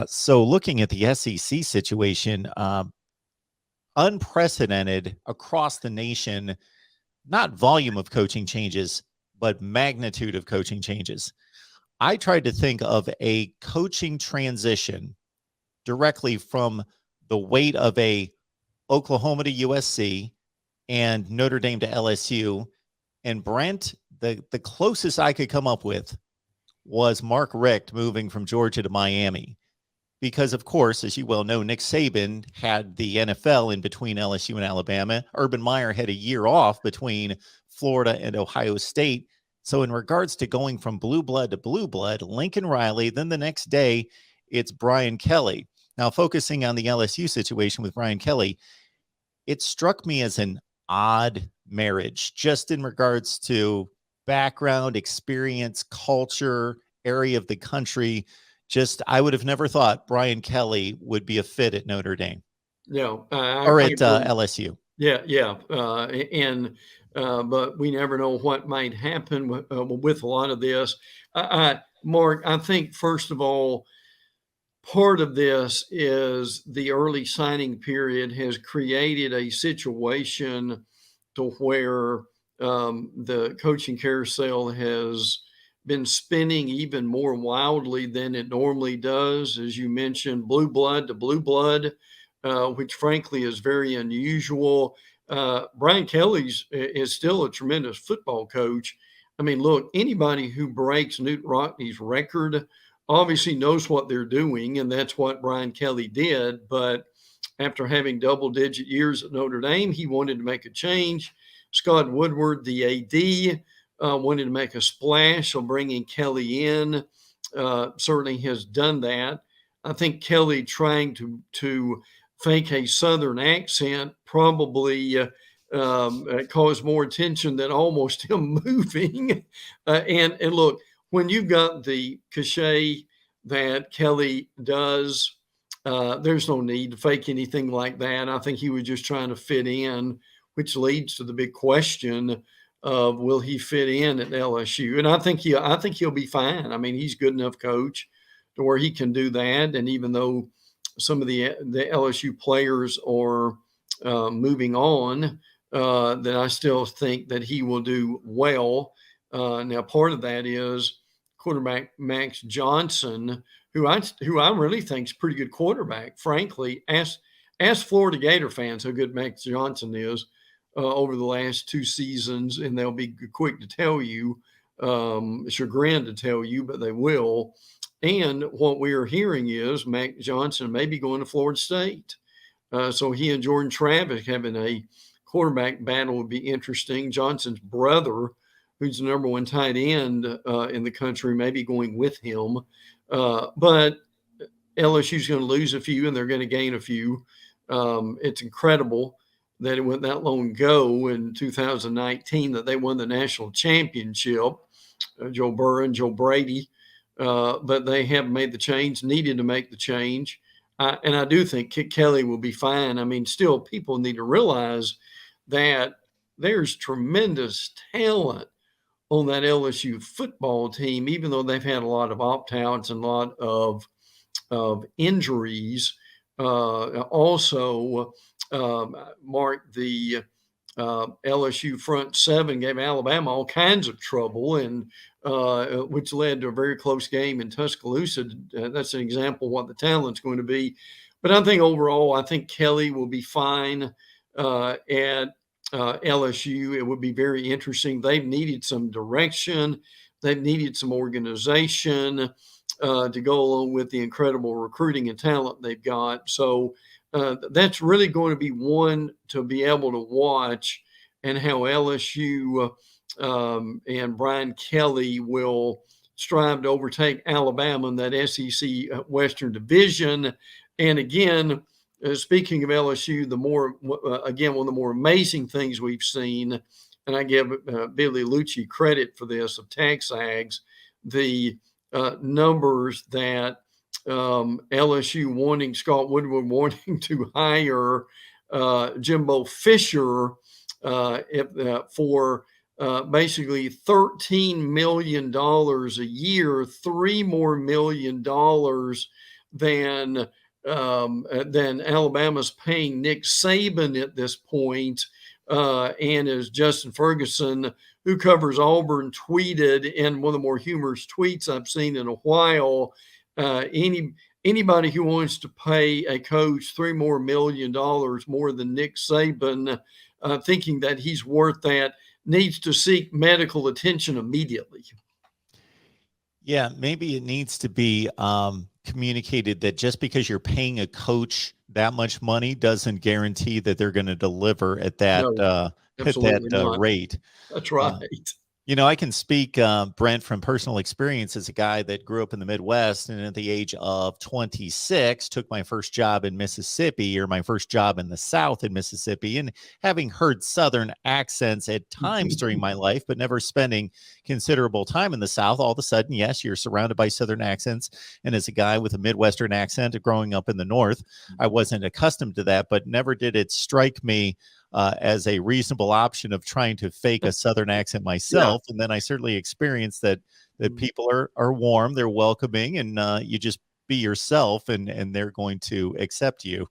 So looking at the SEC situation, unprecedented across the nation, not volume of coaching changes, but magnitude of coaching changes. I tried to think of a coaching transition directly from the weight of a Oklahoma to USC and Notre Dame to LSU. And Brent, the closest I could come up with was Mark Richt moving from Georgia to Miami. Because, of course, as you well know, Nick Saban had the NFL in between LSU and Alabama. Urban Meyer had a year off between Florida and Ohio State. So in regards to going from blue blood to blue blood, Lincoln Riley, then the next day, it's Brian Kelly. Now, focusing on the LSU situation with Brian Kelly, it struck me as an odd marriage, just in regards to background, experience, culture, area of the country. Just, I would have never thought Brian Kelly would be a fit at Notre Dame or at LSU. Yeah. But we never know what might happen with a lot of this. Mark, I think, first of all, part of this is the early signing period has created a situation to where the coaching carousel has been spinning even more wildly than it normally does. As you mentioned, blue blood to blue blood, which frankly is very unusual. Brian Kelly is still a tremendous football coach. I mean, look, anybody who breaks Newt Rockne's record obviously knows what they're doing, and that's what Brian Kelly did. But after having double-digit years at Notre Dame, he wanted to make a change. Scott Woodward, the AD, wanted to make a splash on bringing Kelly in. Certainly has done that. I think Kelly trying to fake a Southern accent probably caused more attention than almost him moving. And look, when you've got the cachet that Kelly does, there's no need to fake anything like that. I think he was just trying to fit in, which leads to the big question of will he fit in at LSU? And I think he'll be fine. I mean, he's good enough coach to where he can do that. And even though some of the LSU players are moving on, that I still think that he will do well. Now, part of that is quarterback Max Johnson, who I really think is a pretty good quarterback. Frankly, ask Florida Gator fans how good Max Johnson is over the last two seasons, and they'll be quick to tell you, chagrined to tell you, but they will. And what we are hearing is Max Johnson may be going to Florida State. So he and Jordan Travis having a quarterback battle would be interesting. Johnson's brother, who's the number one tight end in the country, may be going with him. But LSU's going to lose a few and they're going to gain a few. It's incredible that it went that long ago in 2019 that they won the national championship, Joe Burrow and Joe Brady. But they haven't made the change, needed to make the change. And I do think Kit Kelly will be fine. I mean, still, people need to realize that there's tremendous talent on that LSU football team, even though they've had a lot of opt-outs and a lot of injuries. Also, Mark, the LSU front seven gave Alabama all kinds of trouble, and which led to a very close game in Tuscaloosa. That's an example of what the talent's going to be. But I think overall, I think Kelly will be fine at LSU. It would be very interesting. They've needed some direction. They've needed some organization to go along with the incredible recruiting and talent they've got. So that's really going to be one to be able to watch, and how LSU and Brian Kelly will strive to overtake Alabama in that SEC Western Division. And again, speaking of LSU, again, one of the more amazing things we've seen, and I give Billy Lucci credit for this, of TaxAgs, the numbers that LSU wanting, Scott Woodward wanting to hire Jimbo Fisher for basically $13 million a year, $3 more million than Alabama's paying Nick Saban at this point. And as Justin Ferguson, who covers Auburn, tweeted in one of the more humorous tweets I've seen in a while, anybody who wants to pay a coach $3 million more than Nick Saban, thinking that he's worth that, needs to seek medical attention immediately. Yeah, maybe it needs to be communicated that just because you're paying a coach that much money doesn't guarantee that they're going to deliver at that No, absolutely not. rate. That's right. I can speak, Brent, from personal experience as a guy that grew up in the Midwest, and at the age of 26, took my first job in Mississippi, or my first job in the South in Mississippi, and having heard Southern accents at times during my life, but never spending considerable time in the South, all of a sudden, yes, you're surrounded by Southern accents. And as a guy with a Midwestern accent growing up in the North, I wasn't accustomed to that, but never did it strike me as a reasonable option of trying to fake a Southern accent myself. Yeah. And then I certainly experienced that people are warm, they're welcoming, and you just be yourself, and they're going to accept you.